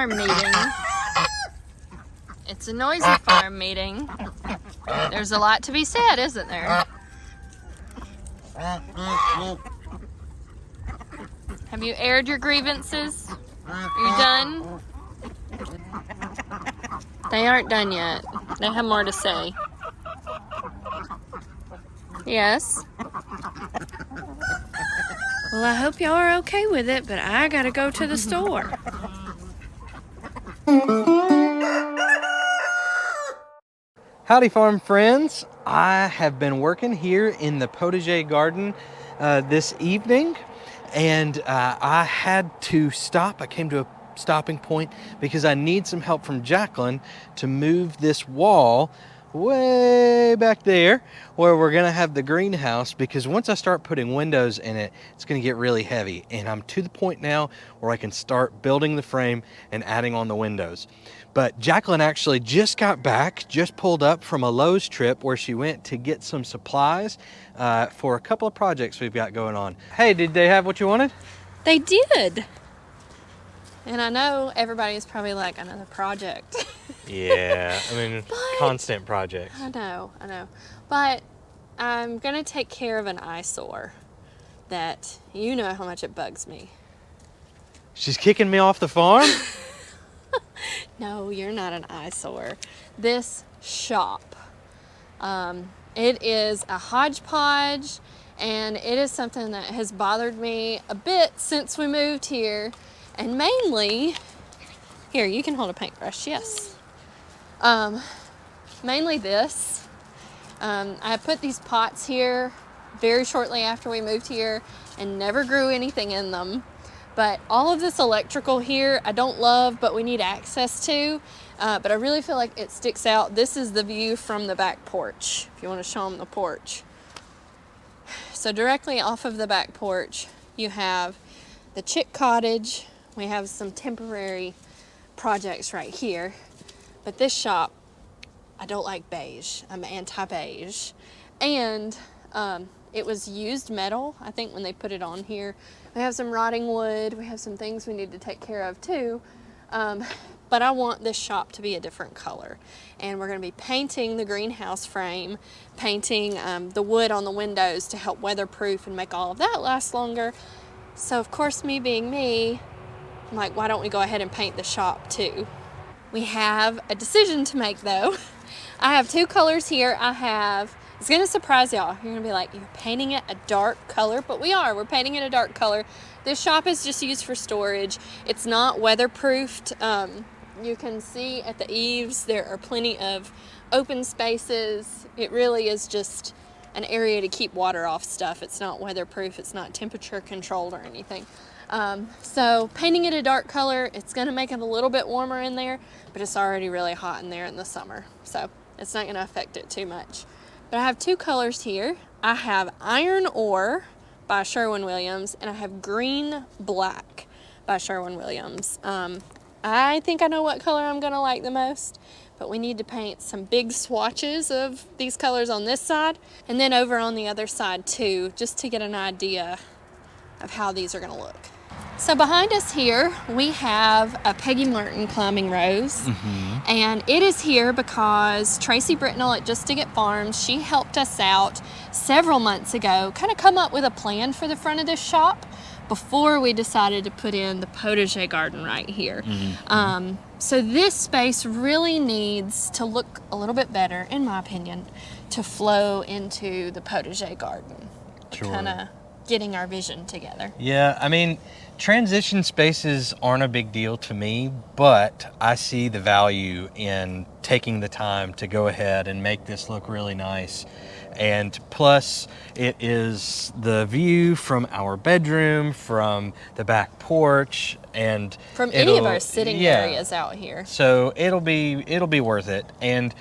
farm meeting. It's a noisy farm meeting. There's a lot to be said, isn't there? Have you aired your grievances? Are you done? They aren't done yet. They have more to say. Yes? Well, I hope y'all are okay with it, but I gotta go to the store. Howdy farm friends. I have been working here in the Potager garden this evening, and I had to stop. I came to a stopping point because I need some help from Jaclyn to move this wall way back there where we're gonna have the greenhouse, because once I start putting windows in it, it's gonna get really heavy, and I'm to the point now where I can start building the frame and adding on the windows. But Jaclyn actually just got back, just pulled up from a Lowe's trip where she went to get some supplies for a couple of projects we've got going on. Hey, did they have what you wanted? They did. And I know everybody is probably like, another project. Yeah, I mean, constant projects. I know. But I'm going to take care of an eyesore that you know how much it bugs me. She's kicking me off the farm? No, you're not an eyesore. This shop, it is a hodgepodge, and it is something that has bothered me a bit since we moved here. And mainly, here, you can hold a paintbrush, yes. Mainly this. I put these pots here very shortly after we moved here and never grew anything in them. But all of this electrical here, I don't love, but we need access to. But I really feel like it sticks out. This is the view from the back porch, if you want to show them the porch. So directly off of the back porch, you have the chick cottage. We have some temporary projects right here. But this shop, I don't like beige. I'm anti-beige. And it was used metal, I think, when they put it on here. We have some rotting wood. We have some things we need to take care of too. But I want this shop to be a different color. And we're gonna be painting the greenhouse frame, painting the wood on the windows to help weatherproof and make all of that last longer. So of course, me being me, I'm like, why don't we go ahead and paint the shop too? We have a decision to make though. I have two colors here. It's gonna surprise y'all. You're gonna be like, you're painting it a dark color, but we're painting it a dark color. This shop is just used for storage. It's not weatherproofed. You can see at the eaves, there are plenty of open spaces. It really is just an area to keep water off stuff. It's not weatherproof. It's not temperature controlled or anything. So painting it a dark color, it's gonna make it a little bit warmer in there, but it's already really hot in there in the summer. So it's not gonna affect it too much. But I have two colors here. I have Iron Ore by Sherwin-Williams, and I have Green Black by Sherwin-Williams. I think I know what color I'm gonna like the most, but we need to paint some big swatches of these colors on this side, and then over on the other side too, just to get an idea of how these are gonna look. So behind us here, we have a Peggy Martin climbing rose. And it is here because Tracy Britnell at Just to Get Farms, she helped us out several months ago, kind of come up with a plan for the front of this shop before we decided to put in the potager garden right here. So this space really needs to look a little bit better, in my opinion, to flow into the potager garden. Sure. Kind of getting our vision together. Yeah, I mean, transition spaces aren't a big deal to me, but I see the value in taking the time to go ahead and make this look really nice. And plus, it is the view from our bedroom, from the back porch, and from any of our sitting areas out here. So it'll be worth it. And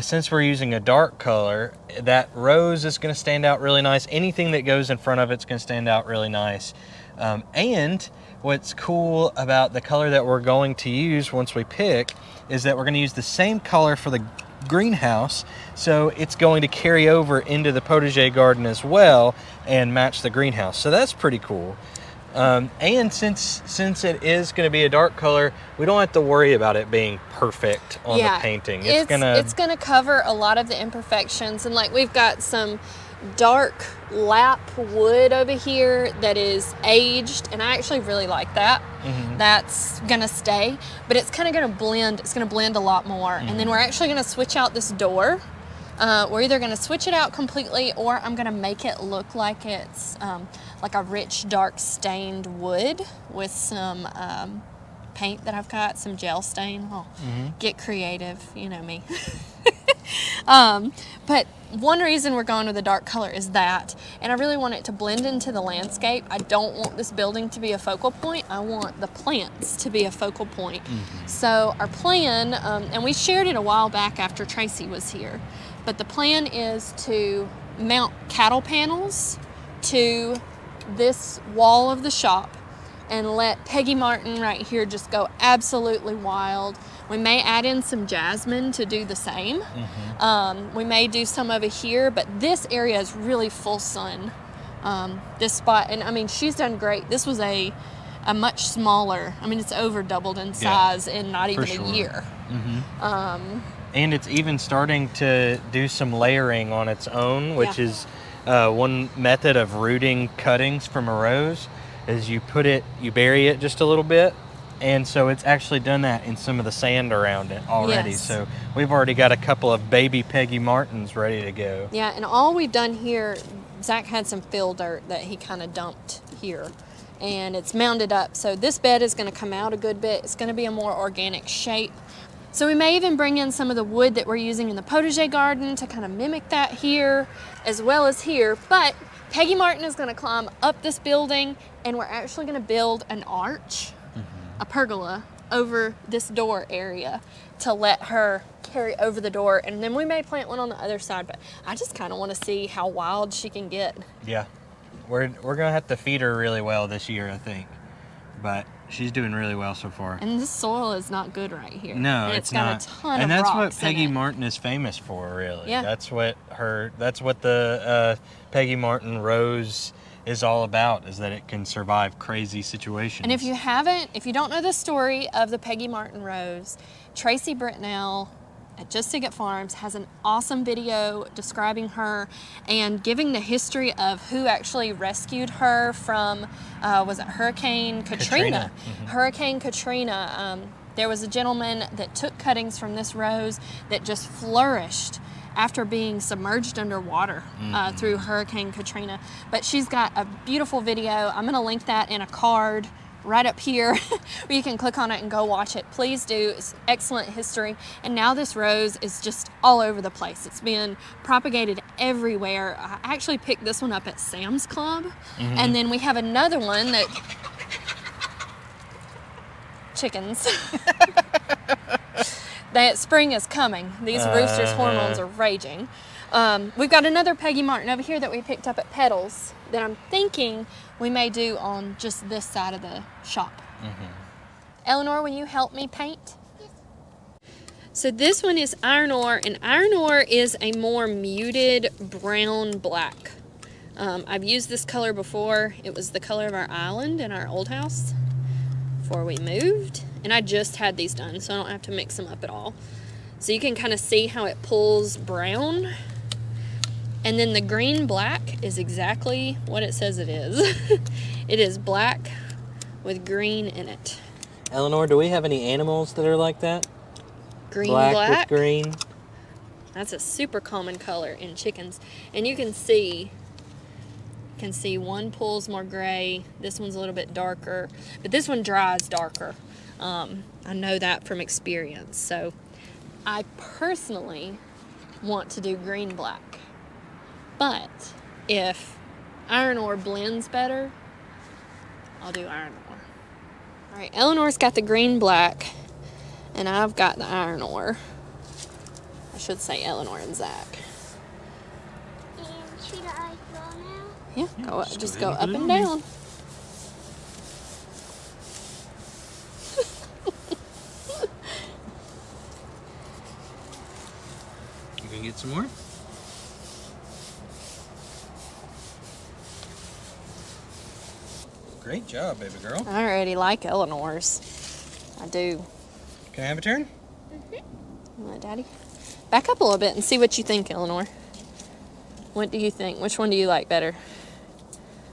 since we're using a dark color, that rose is going to stand out really nice. Anything that goes in front of it's going to stand out really nice. And what's cool about the color that we're going to use once we pick is that we're going to use the same color for the greenhouse, so it's going to carry over into the potager garden as well and match the greenhouse. So that's pretty cool. And since it is going to be a dark color, we don't have to worry about it being perfect on the painting. It's gonna cover a lot of the imperfections, and like we've got some dark lap wood over here that is aged, and I actually really like that. That's gonna stay, but it's kind of gonna blend. It's gonna blend a lot more, and then we're actually gonna switch out this door. We're either gonna switch it out completely, or I'm gonna make it look like it's like a rich dark stained wood with some paint that I've got, some gel stain. Get creative, you know me. But one reason we're going with a dark color is that, and I really want it to blend into the landscape. I don't want this building to be a focal point. I want the plants to be a focal point. So our plan, and we shared it a while back after Tracy was here, but the plan is to mount cattle panels to this wall of the shop and let Peggy Martin right here just go absolutely wild. We may add in some jasmine to do the same. We may do some over here, but this area is really full sun. This spot, and I mean, she's done great. This was a much smaller, I mean, it's over doubled in size in not even a year. And it's even starting to do some layering on its own, which is one method of rooting cuttings from a rose. Is you bury it just a little bit, and so it's actually done that in some of the sand around it already. So we've already got a couple of baby Peggy Martins ready to go. Yeah, and all we've done here, Zach had some fill dirt that he kind of dumped here, and it's mounded up. So this bed is going to come out a good bit. It's going to be a more organic shape. So we may even bring in some of the wood that we're using in the potager garden to kind of mimic that here, as well as here. But Peggy Martin is going to climb up this building, and we're actually going to build an arch, a pergola, over this door area to let her carry over the door. And then we may plant one on the other side, but I just kind of want to see how wild she can get. Yeah, we're going to have to feed her really well this year, I think. But she's doing really well so far. And this soil is not good right here. No, and it's got not. A ton and of that's rocks what Peggy in it. Martin is famous for, really. Yeah. That's what the Peggy Martin rose is all about, is that it can survive crazy situations. And if you don't know the story of the Peggy Martin rose, Tracy Britnell at Just Sig It Farms has an awesome video describing her and giving the history of who actually rescued her from, was it Hurricane Katrina? Hurricane Katrina. There was a gentleman that took cuttings from this rose that just flourished after being submerged underwater through Hurricane Katrina. But she's got a beautiful video. I'm gonna link that in a card right up here where you can click on it and go watch it. Please do. It's excellent history. And now this rose is just all over the place. It's been propagated everywhere. I actually picked this one up at Sam's Club. And then we have another one that chickens. That spring is coming. These roosters' hormones are raging. We've got another Peggy Martin over here that we picked up at Petals that I'm thinking we may do on just this side of the shop. Eleanor, will you help me paint? Yes. So this one is iron ore, and iron ore is a more muted brown black. I've used this color before. It was the color of our island in our old house before we moved. And I just had these done, so I don't have to mix them up at all. So you can kind of see how it pulls brown. And then the green black is exactly what it says it is. It is black with green in it. Eleanor, do we have any animals that are like that? Green black with green. That's a super common color in chickens. And you can see one pulls more gray. This one's a little bit darker, but this one dries darker. I know that from experience. So I personally want to do green black. But if iron ore blends better, I'll do iron ore. All right, Eleanor's got the green black, and I've got the iron ore. I should say Eleanor and Zach. And should I go now? Yeah, just go up and down. You gonna get some more? Great job, baby girl. I already like Eleanor's. I do. Can I have a turn? All right, Daddy. Back up a little bit and see what you think, Eleanor. What do you think? Which one do you like better?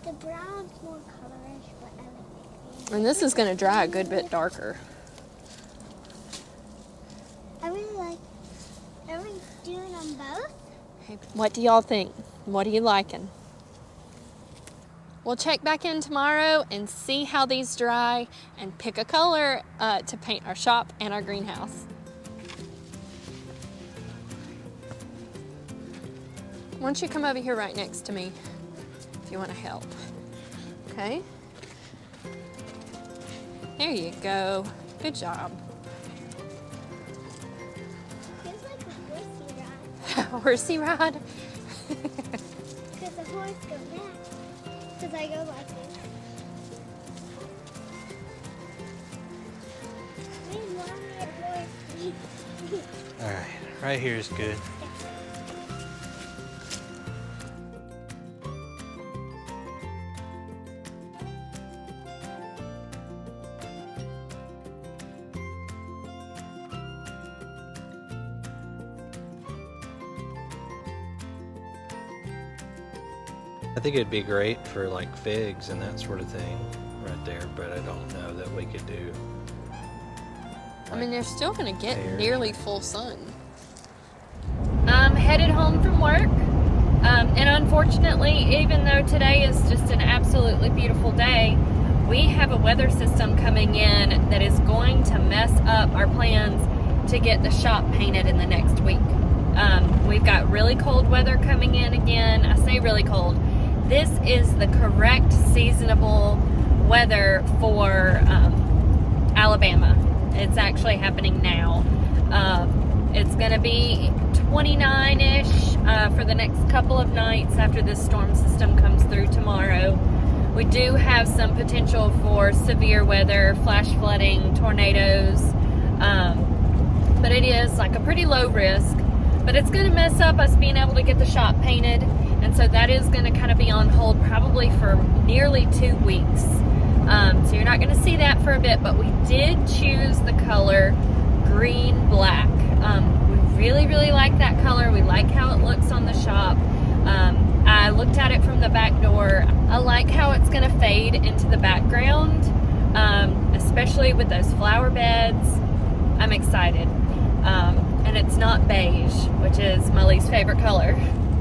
The brown's more colorish, but I like And this is going to dry a good bit darker. I really like. Are we doing them both? Hey, what do y'all think? What are you liking? We'll check back in tomorrow and see how these dry and pick a color to paint our shop and our greenhouse. Why don't you come over here right next to me if you want to help? Okay. There you go. Good job. Feels like a Horsey horsey ride. ride? Because the horse goes back. Because I go like this. We want a horse. All right, right here is good. I think it'd be great for like figs and that sort of thing right there, but I don't know that we could do. I mean, they're still going to get There. nearly full sun. I'm headed home from work. And unfortunately, even though today is just an absolutely beautiful day, we have a weather system coming in that is going to mess up our plans to get the shop painted in the next week. We've got really cold weather coming in again. I say really cold. This is the correct seasonable weather for Alabama. It's actually happening now. It's going to be 29-ish for the next couple of nights after this storm system comes through tomorrow. We do have some potential for severe weather, flash flooding, tornadoes, but it is like a pretty low risk. But it's going to mess up us being able to get the shop painted, and so that is going to kind of be on hold probably for nearly 2 weeks. So you're not going to see that for a bit, but we did choose the color green black. We really, really like that color. We like how it looks on the shop. I looked at it from the back door. I like how it's going to fade into the background, especially with those flower beds. I'm excited. And it's not beige, which is my least favorite color.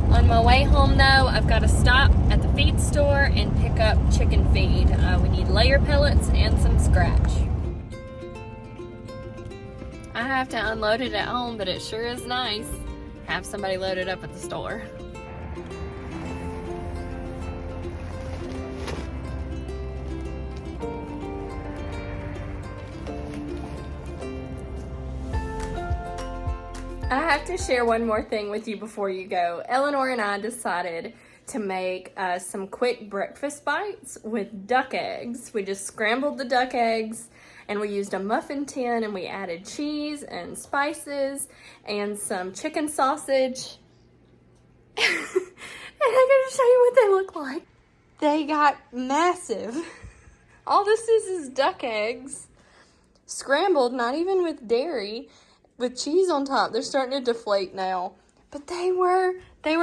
On my way home though, I've got to stop at the feed store and pick up chicken feed. We need layer pellets and some scratch. I have to unload it at home, but it sure is nice. Have somebody load it up at the store. I have to share one more thing with you before you go. Eleanor and I decided to make some quick breakfast bites with duck eggs. We just scrambled the duck eggs and we used a muffin tin and we added cheese and spices and some chicken sausage. And I'm gonna show you what they look like. They got massive. All this is duck eggs, scrambled, not even with dairy, with cheese on top. They're starting to deflate now. But they were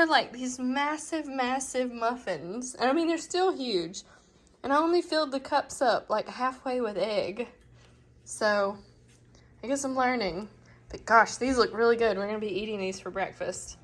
like these massive, massive muffins. And I mean, they're still huge. And I only filled the cups up like halfway with egg. So, I guess I'm learning. But gosh, these look really good. We're gonna be eating these for breakfast.